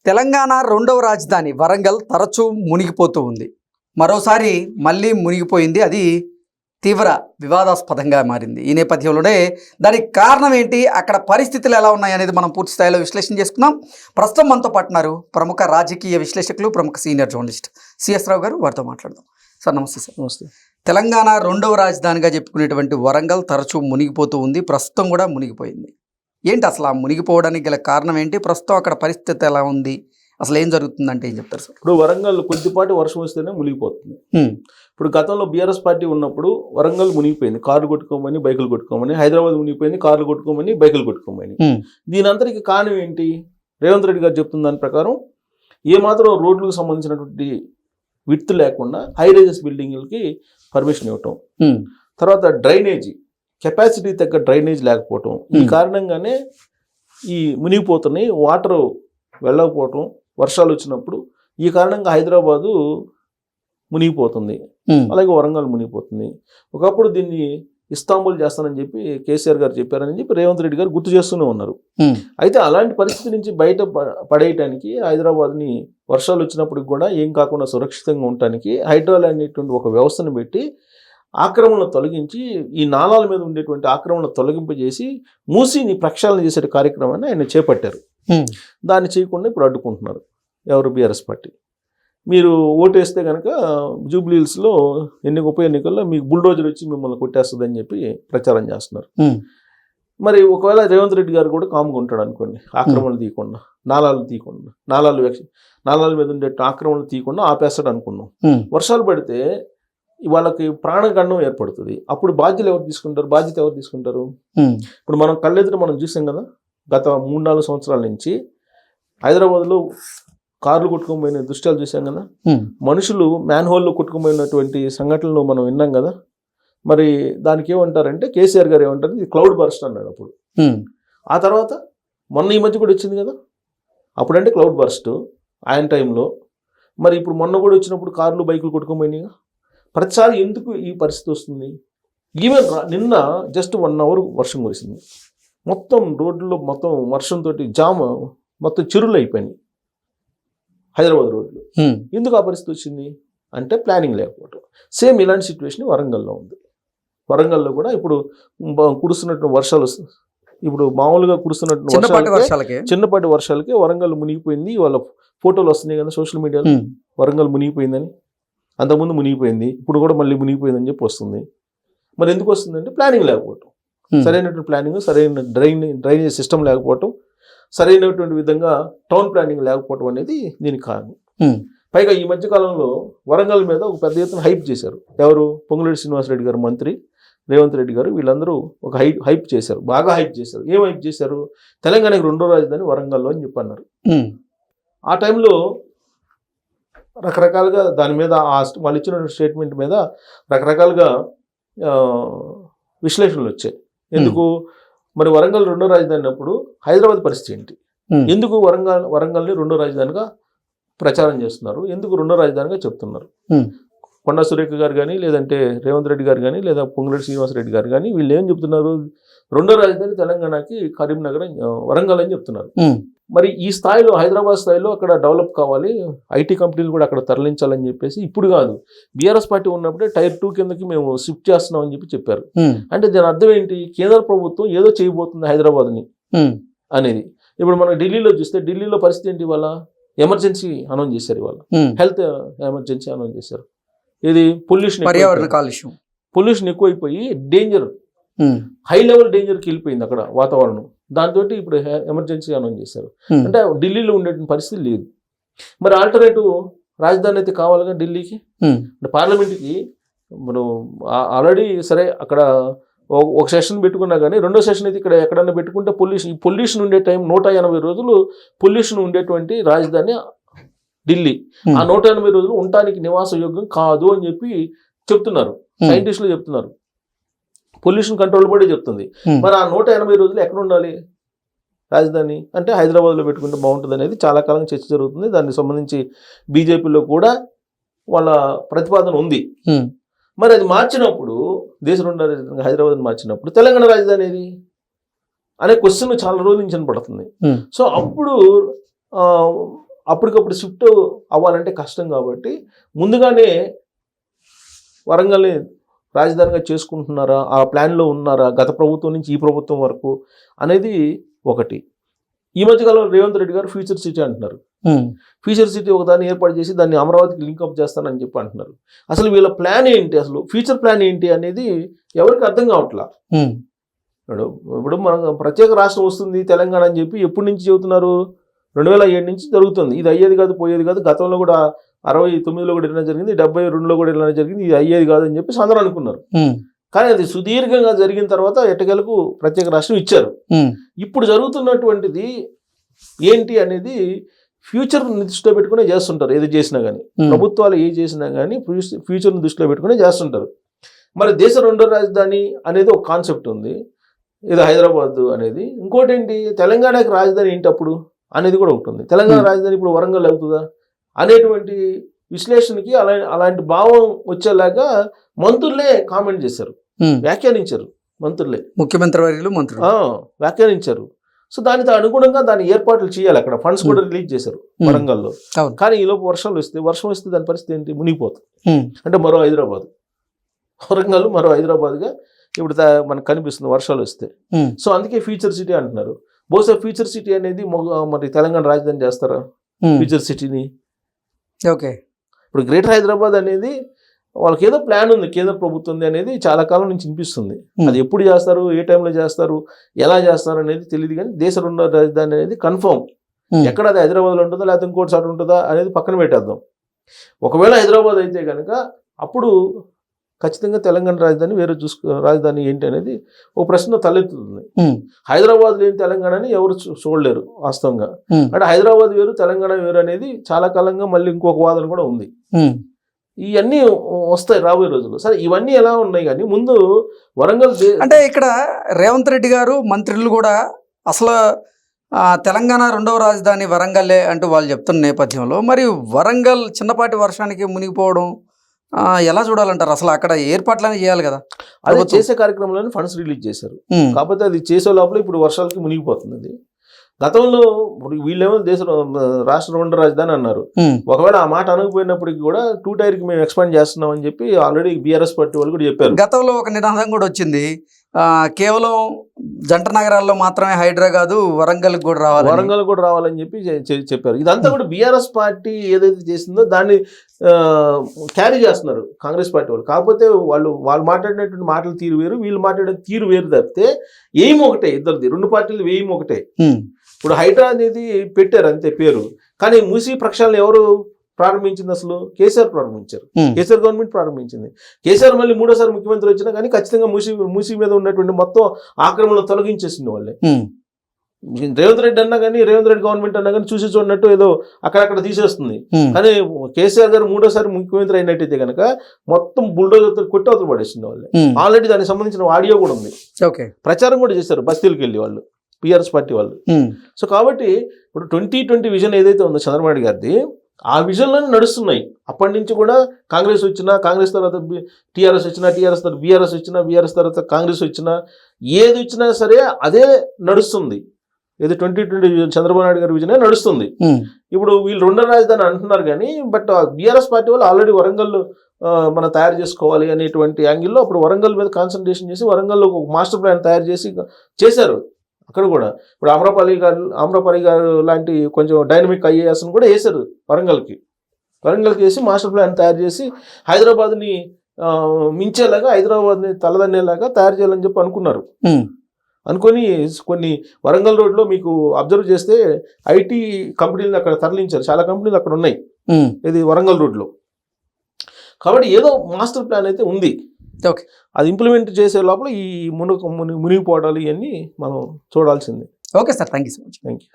తెలంగాణ రెండవ రాజధాని వరంగల్ తరచూ మునిగిపోతూ ఉంది. మరోసారి మళ్ళీ మునిగిపోయింది. అది తీవ్ర వివాదాస్పదంగా మారింది. ఈ నేపథ్యంలోనే దానికి కారణం ఏంటి, అక్కడ పరిస్థితులు ఎలా ఉన్నాయి అనేది మనం పూర్తి స్థాయిలో విశ్లేషణ చేసుకుందాం. ప్రస్తుతం మనతో పాటున్నారు ప్రముఖ రాజకీయ విశ్లేషకులు, ప్రముఖ సీనియర్ జర్నలిస్ట్ సిఎస్ రావు గారు. వారితో మాట్లాడదాం. సార్ నమస్తే. సార్ నమస్తే. తెలంగాణ రెండవ రాజధానిగా చెప్పుకునేటువంటి వరంగల్ తరచూ మునిగిపోతూ ఉంది. ప్రస్తుతం కూడా మునిగిపోయింది. ఏంటి అసలు ఆ మునిగిపోవడానికి గల కారణం ఏంటి? ప్రస్తుతం అక్కడ పరిస్థితి ఎలా ఉంది? అసలు ఏం జరుగుతుందంటే ఏం చెప్తారు సార్? ఇప్పుడు వరంగల్ కొద్దిపాటి వర్షం వస్తేనే మునిగిపోతుంది. ఇప్పుడు గతంలో బీఆర్ఎస్ పార్టీ ఉన్నప్పుడు వరంగల్ మునిగిపోయింది, కార్లు కొట్టుకోమని బైకులు కొట్టుకోమని. హైదరాబాద్ మునిగిపోయింది, కార్లు కొట్టుకోమని బైకులు కొట్టుకోమని. దీని అంతటికి కారణం ఏంటి? రేవంత్ రెడ్డి గారు చెప్తున్న దాని ప్రకారం ఏమాత్రం రోడ్లకు సంబంధించినటువంటి విడ్త్ లేకుండా హై రైజెస్ బిల్డింగ్లకి పర్మిషన్ ఇవ్వటం, తర్వాత డ్రైనేజీ కెపాసిటీ తగ్గ డ్రైనేజ్ లేకపోవటం, ఈ కారణంగానే ఈ మునిగిపోతున్నాయి. వాటర్ వెళ్ళకపోవటం, వర్షాలు వచ్చినప్పుడు ఈ కారణంగా హైదరాబాదు మునిగిపోతుంది, అలాగే వరంగల్ మునిగిపోతుంది. ఒకప్పుడు దీన్ని ఇస్తాంబుల్ చేస్తానని చెప్పి కేసీఆర్ గారు చెప్పారని చెప్పి రేవంత్ రెడ్డి గారు గుర్తు చేస్తూనే ఉన్నారు. అయితే అలాంటి పరిస్థితి నుంచి బయట పడేయటానికి, హైదరాబాద్ని వర్షాలు వచ్చినప్పటికి కూడా ఏం కాకుండా సురక్షితంగా ఉండటానికి హైడ్రాల్ అనేటువంటి ఒక వ్యవస్థను పెట్టి ఆక్రమణలు తొలగించి, ఈ నాలాల మీద ఉండేటువంటి ఆక్రమణ తొలగింపజేసి మూసీని ప్రక్షాళన చేసే కార్యక్రమాన్ని ఆయన చేపట్టారు. దాన్ని చేయకుండా ఇప్పుడు అడ్డుకుంటున్నారు ఎవరు? BRS party. మీరు ఓటేస్తే కనుక జూబ్లీహిల్స్లో ఉప ఎన్నికల్లో మీకు బుల్డోజర్ వచ్చి మిమ్మల్ని కొట్టేస్తుందని చెప్పి ప్రచారం చేస్తున్నారు. మరి ఒకవేళ రేవంత్ రెడ్డి గారు కూడా కామ్గా ఉంటాడు అనుకోండి, ఆక్రమణలు తీయకుండా, నాలాలు తీయకుండా, నాలాల మీద ఉండే ఆక్రమణలు తీయకుండా ఆపేస్తాడు అనుకున్నాం. వర్షాలు పడితే వాళ్ళకి ప్రాణగండం ఏర్పడుతుంది. అప్పుడు బాధ్యత ఎవరు తీసుకుంటారు? ఇప్పుడు మనం కళ్ళెదుట మనం చూసాం కదా, గత 3-4 సంవత్సరాల నుంచి హైదరాబాద్లో కార్లు కొట్టుకుపోయిన దృశ్యాలు చూసాం కదా, మనుషులు మ్యాన్ హోల్లో కొట్టుకుపోయినటువంటి సంఘటనలు మనం విన్నాం కదా. మరి దానికి ఏమంటారంటే కేసీఆర్ గారు ఏమంటారు, ఇది క్లౌడ్ బర్స్ట్ అన్నాడు అప్పుడు. ఆ తర్వాత మొన్న ఈ మధ్య కూడా వచ్చింది కదా, అప్పుడంటే క్లౌడ్ బర్స్ట్ ఆయన టైంలో. మరి ఇప్పుడు మొన్న కూడా వచ్చినప్పుడు కార్లు బైకులు కొట్టుకుపోయినాయి. ప్రతిసారి ఎందుకు ఈ పరిస్థితి వస్తుంది? ఈవెన్ నిన్న జస్ట్ 1 hour వర్షం కురిసింది, మొత్తం రోడ్లలో మొత్తం వర్షంతో జామ్, మొత్తం చెరువులు అయిపోయినాయి హైదరాబాద్ రోడ్లు. ఎందుకు ఆ పరిస్థితి వచ్చింది అంటే ప్లానింగ్ లేకపోవటం. సేమ్ ఇలాంటి సిచ్యువేషన్ వరంగల్లో ఉంది. వరంగల్లో కూడా ఇప్పుడు కురుస్తున్నట్టు వర్షాలు, ఇప్పుడు మామూలుగా కురుస్తున్నట్టు చిన్నపాటి వర్షాలకే వరంగల్ మునిగిపోయింది. వాళ్ళ ఫోటోలు వస్తున్నాయి కదా సోషల్ మీడియాలో, వరంగల్ మునిగిపోయిందని. అంతకుముందు మునిగిపోయింది, ఇప్పుడు కూడా మళ్ళీ మునిగిపోయిందని చెప్పి వస్తుంది. మరి ఎందుకు వస్తుందంటే ప్లానింగ్ లేకపోవటం, సరైనటువంటి ప్లానింగ్, సరైన డ్రైనేజ్ సిస్టమ్ లేకపోవటం, సరైనటువంటి విధంగా టౌన్ ప్లానింగ్ లేకపోవటం అనేది దీనికి కారణం. పైగా ఈ మధ్యకాలంలో వరంగల్ మీద ఒక పెద్ద ఎత్తున హైప్ చేశారు. ఎవరు? పొంగులేటి శ్రీనివాసరెడ్డి గారు, మంత్రి రేవంత్ రెడ్డి గారు, వీళ్ళందరూ ఒక హైప్ చేశారు, బాగా హైప్ చేశారు. ఏం హైప్ చేశారు? తెలంగాణకి రెండో రాజధాని వరంగల్లో అని చెప్పి అన్నారు. ఆ టైంలో రకరకాలుగా దాని మీద వాళ్ళు ఇచ్చిన స్టేట్మెంట్ మీద రకరకాలుగా విశ్లేషణలు వచ్చాయి. ఎందుకు మరి వరంగల్ రెండో రాజధాని అన్నప్పుడు హైదరాబాద్ పరిస్థితి ఏంటి? ఎందుకు వరంగల్ని రెండో రాజధానిగా ప్రచారం చేస్తున్నారు? ఎందుకు రెండో రాజధానిగా చెప్తున్నారు? కొండా సురేఖ గారు కానీ, లేదంటే రేవంత్ రెడ్డి గారు కానీ, లేదా పొంగులేటి శ్రీనివాసరెడ్డి గారు కానీ, వీళ్ళు ఏం చెప్తున్నారు? రెండో రాజధాని తెలంగాణకి కరీంనగర్, వరంగల్ అని చెప్తున్నారు. మరి ఈ స్థాయిలో, హైదరాబాద్ స్థాయిలో అక్కడ డెవలప్ కావాలి, ఐటీ కంపెనీలు కూడా అక్కడ తరలించాలని చెప్పేసి ఇప్పుడు కాదు, బీఆర్ఎస్ పార్టీ ఉన్నప్పుడే Tier 2 కిందకి మేము షిఫ్ట్ చేస్తున్నాం అని చెప్పారు. అంటే దీని అర్థం ఏంటి? కేంద్ర ప్రభుత్వం ఏదో చేయబోతుంది హైదరాబాద్ని అనేది. ఇప్పుడు మనం ఢిల్లీలో చూస్తే, ఢిల్లీలో పరిస్థితి ఏంటి? ఇవాళ ఎమర్జెన్సీ అనౌన్స్ చేశారు, ఇవాళ హెల్త్ ఎమర్జెన్సీ అనౌన్స్ చేశారు. ఇది పొల్యూషన్ ఎక్కువైపోయి డేంజర్, హై లెవెల్ డేంజర్కి వెళ్ళిపోయింది అక్కడ వాతావరణం. దాంతో ఇప్పుడు ఎమర్జెన్సీ అనౌన్స్ చేశారు. అంటే ఢిల్లీలో ఉండే పరిస్థితి లేదు. మరి ఆల్టర్నేటివ్ రాజధాని అయితే కావాలిగా ఢిల్లీకి. అంటే పార్లమెంట్కి మనం ఆల్రెడీ సరే అక్కడ ఒక సెషన్ పెట్టుకున్నా కానీ, రెండో సెషన్ అయితే ఇక్కడ ఎక్కడన్నా పెట్టుకుంటే పొల్యూషన్ ఉండే టైం 180 రోజులు పొల్యూషన్ ఉండేటువంటి రాజధాని ఢిల్లీ. ఆ 180 రోజులు ఉండటానికి నివాస యోగ్యం కాదు అని చెప్పి చెప్తున్నారు సైంటిస్టులు, చెప్తున్నారు. పొల్యూషన్ కంట్రోల్ బోర్డే చెప్తుంది. మరి ఆ 180 రోజులు ఎక్కడ ఉండాలి రాజధాని? అంటే హైదరాబాద్లో పెట్టుకుంటే బాగుంటుంది అనేది చాలా కాలంగా చర్చ జరుగుతుంది. దానికి సంబంధించి బీజేపీలో కూడా వాళ్ళ ప్రతిపాదన ఉంది. మరి అది మార్చినప్పుడు, దేశ రెండో రాజధాని హైదరాబాద్ మార్చినప్పుడు తెలంగాణ రాజధాని ఏది అనే క్వశ్చన్ చాలా రోజుల నుంచి వినపడుతుంది. సో అప్పుడు అప్పటికప్పుడు షిఫ్ట్ అవ్వాలంటే కష్టం కాబట్టి ముందుగానే వరంగల్ని రాజధానిగా చేసుకుంటున్నారా, ఆ ప్లాన్లో ఉన్నారా గత ప్రభుత్వం నుంచి ఈ ప్రభుత్వం వరకు అనేది ఒకటి. ఈ మధ్యకాలంలో రేవంత్ రెడ్డి గారు ఫ్యూచర్ సిటీ అంటున్నారు. ఫ్యూచర్ సిటీ ఒకదాన్ని ఏర్పాటు చేసి దాన్ని అమరావతికి లింకప్ చేస్తానని చెప్పి అంటున్నారు. అసలు వీళ్ళ ప్లాన్ ఏంటి, అసలు ఫ్యూచర్ ప్లాన్ ఏంటి అనేది ఎవరికి అర్థం కావట్లా. ఇప్పుడు మనం ప్రత్యేక రాష్ట్రం వస్తుంది తెలంగాణ అని చెప్పి ఎప్పటి నుంచి చెబుతున్నారు? 2007 నుంచి జరుగుతుంది. ఇది అయ్యేది కాదు, పోయేది కాదు. గతంలో కూడా 69లో కూడా ఇలా జరిగింది, 72లో కూడా ఇలా జరిగింది, ఇది అయ్యేది కాదు అని చెప్పి అందరూ అనుకున్నారు. కానీ అది సుదీర్ఘంగా జరిగిన తర్వాత ఎట్టకేలకు ప్రత్యేక రాష్ట్రం ఇచ్చారు. ఇప్పుడు జరుగుతున్నటువంటిది ఏంటి అనేది ఫ్యూచర్ దృష్టిలో పెట్టుకునే చేస్తుంటారు. ఏది చేసినా కానీ, ప్రభుత్వాలు ఏది చేసినా కానీ ఫ్యూచర్ని దృష్టిలో పెట్టుకునే చేస్తుంటారు. మరి దేశ రెండో రాజధాని అనేది ఒక కాన్సెప్ట్ ఉంది, ఇది హైదరాబాద్ అనేది. ఇంకోటి ఏంటి, తెలంగాణకి రాజధాని ఏంటి అప్పుడు అనేది కూడా ఒకటి ఉంది. తెలంగాణ రాజధాని ఇప్పుడు వరంగల్ అవుతుందా అనేటువంటి విశ్లేషణకి అలాంటి భావం వచ్చేలాగా మంత్రులే కామెంట్ చేశారు, వ్యాఖ్యానించారు. మంత్రులే, ముఖ్యమంత్రి వర్యులు మంత్రులు వ్యాఖ్యానించారు. సో దానితో అనుగుణంగా దాని ఏర్పాట్లు చేయాలి. అక్కడ ఫండ్స్ కూడా రిలీజ్ చేశారు వరంగల్లో. కానీ ఈలోపు వర్షం వస్తే దాని పరిస్థితి ఏంటి, మునిగిపోతుంది. అంటే మరో హైదరాబాద్, వరంగల్ మరో హైదరాబాద్గా ఇప్పుడు మనకు కనిపిస్తుంది వర్షాలు వస్తే. సో అందుకే ఫ్యూచర్ సిటీ అంటున్నారు. బహుశా ఫ్యూచర్ సిటీ అనేది మరి తెలంగాణ రాజధాని చేస్తారా ఫ్యూచర్ సిటీని? ఓకే, ఇప్పుడు గ్రేటర్ హైదరాబాద్ అనేది వాళ్ళకి ఏదో ప్లాన్ ఉంది, కేంద్ర ప్రభుత్వం అనేది చాలా కాలం నుంచి వినిపిస్తుంది. అది ఎప్పుడు చేస్తారు, ఏ టైంలో చేస్తారు, ఎలా చేస్తారు అనేది తెలియదు. కానీ దేశ రెండో రాజధాని అనేది కన్ఫర్మ్. ఎక్కడ అది హైదరాబాద్లో ఉంటుందా లేకపోతే ఇంకోటి చోట ఉంటుందా అనేది పక్కన పెట్టేద్దాం. ఒకవేళ హైదరాబాద్ అయితే కనుక అప్పుడు ఖచ్చితంగా తెలంగాణ రాజధాని వేరే రాజధాని ఏంటి అనేది ఒక ప్రశ్న తలెత్తుతుంది. హైదరాబాద్ లేని తెలంగాణని ఎవరు చూడలేరు వాస్తవంగా. అంటే హైదరాబాద్ వేరు తెలంగాణ వేరు అనేది చాలా కాలంగా మళ్ళీ ఇంకొక వాదన కూడా ఉంది. ఇవన్నీ వస్తాయి రాబోయే రోజుల్లో. సరే, ఇవన్నీ ఎలా ఉన్నాయి కానీ ముందు వరంగల్ అంటే ఇక్కడ రేవంత్ రెడ్డి గారు మంత్రులు కూడా అసలు తెలంగాణ రెండవ రాజధాని వరంగల్లే అంటూ వాళ్ళు చెప్తున్న నేపథ్యంలో మరి వరంగల్ చిన్నపాటి వర్షానికి మునిగిపోవడం ఎలా చూడాలంటారు? అసలు అక్కడ ఏర్పాట్లనే చేయాలి కదా. అది చేసే కార్యక్రమంలోనే ఫండ్స్ రిలీజ్ చేశారు. కాకపోతే అది చేసే లోపల ఇప్పుడు వర్షాలకి మునిగిపోతుంది. అది గతంలో వీళ్ళేమో రాష్ట్ర రెండో రాజధాని అన్నారు. ఒకవేళ ఆ మాట అనకపోయినప్పటికీ కూడా 2 టైర్కి మేము ఎక్స్పాండ్ చేస్తున్నాం అని చెప్పి ఆల్రెడీ బీఆర్ఎస్ పార్టీ వాళ్ళు కూడా చెప్పారు. గతంలో ఒక నినాదం కూడా వచ్చింది, కేవలం జంట నగరాల్లో మాత్రమే హైడ్రా కాదు వరంగల్ కూడా రావాలని చెప్పి చెప్పారు. ఇదంతా కూడా బీఆర్ఎస్ పార్టీ ఏదైతే చేసిందో దాన్ని క్యారీ చేస్తున్నారు కాంగ్రెస్ పార్టీ వాళ్ళు. కాకపోతే వాళ్ళు మాట్లాడినటువంటి మాటల తీరు వేరు, వీళ్ళు మాట్లాడే తీరు వేరు తప్పితే ఎయిమ్ ఒకటే, ఇద్దరిది రెండు పార్టీలు ఎయిమ్ ఒకటే. ఇప్పుడు హైడ్రా అనేది పెట్టారు అంతే పేరు, కానీ మూసీ ప్రక్షాళన ఎవరు ప్రారంభించింది? అసలు కేసీఆర్ ప్రారంభించారు. కేసీఆర్ గవర్నమెంట్ ప్రారంభించింది. కేసీఆర్ మళ్ళీ 3వ ముఖ్యమంత్రి వచ్చినా కానీ ఖచ్చితంగా మూసీ మీద ఉన్నటువంటి మొత్తం ఆక్రమణలు తొలగించేసింది వాళ్ళే. రేవంత్ రెడ్డి అన్నా కానీ, రేవంత్ రెడ్డి గవర్నమెంట్ అన్నా కానీ చూసి చూడనట్టు ఏదో అక్కడక్కడ తీసేస్తుంది. కానీ కేసీఆర్ గారు 3వ ముఖ్యమంత్రి అయినట్టయితే కనుక మొత్తం బుల్డోజర్ కొట్టి అవతల పడేసింది వాళ్ళే. ఆల్రెడీ దానికి సంబంధించిన ఆడియో కూడా ఉంది, ప్రచారం కూడా చేశారు బస్తీలకు వెళ్ళి వాళ్ళు, బీఆర్ఎస్ పార్టీ వాళ్ళు. సో కాబట్టి ఇప్పుడు 2020 విజన్ ఏదైతే ఉందో చంద్రబాబు నాయుడు గారిది, ఆ విజన్లోనే నడుస్తున్నాయి. అప్పటి నుంచి కూడా కాంగ్రెస్ వచ్చినా, కాంగ్రెస్ తర్వాత టీఆర్ఎస్ వచ్చినా, టీఆర్ఎస్ తర్వాత బీఆర్ఎస్ వచ్చినా, బీఆర్ఎస్ తర్వాత కాంగ్రెస్ వచ్చినా, ఏది వచ్చినా సరే అదే నడుస్తుంది. ఏది 2020 చంద్రబాబు నాయుడు గారి విజనే నడుస్తుంది. ఇప్పుడు వీళ్ళు రెండో రాజధాని అంటున్నారు కానీ బట్ బీఆర్ఎస్ పార్టీ వాళ్ళు ఆల్రెడీ వరంగల్ మనం తయారు చేసుకోవాలి అనేటువంటి యాంగిల్లో అప్పుడు వరంగల్ మీద కాన్సన్ట్రేషన్ చేసి వరంగల్లో ఒక మాస్టర్ ప్లాన్ తయారు చేశారు. అక్కడ కూడా ఇప్పుడు ఆమ్రపాలి గారు లాంటి కొంచెం డైనమిక్ ఐఏఎస్ని కూడా వేశారు వరంగల్కి వేసి మాస్టర్ ప్లాన్ తయారు చేసి హైదరాబాద్ని మించేలాగా, హైదరాబాద్ని తలదన్నేలాగా తయారు చేయాలని చెప్పి అనుకున్నారు. అనుకొని కొన్ని వరంగల్ రోడ్లో మీకు అబ్జర్వ్ చేస్తే ఐటీ కంపెనీలు అక్కడ తరలించారు. చాలా కంపెనీలు అక్కడ ఉన్నాయి ఇది వరంగల్ రోడ్లో. కాబట్టి ఏదో మాస్టర్ ప్లాన్ అయితే ఉంది. అది ఇంప్లిమెంట్ చేసే లోపల ఈ మునిగిపోవడాలు ఇవన్నీ మనం చూడాల్సిందే. Okay sir, thank you so much. Thank you.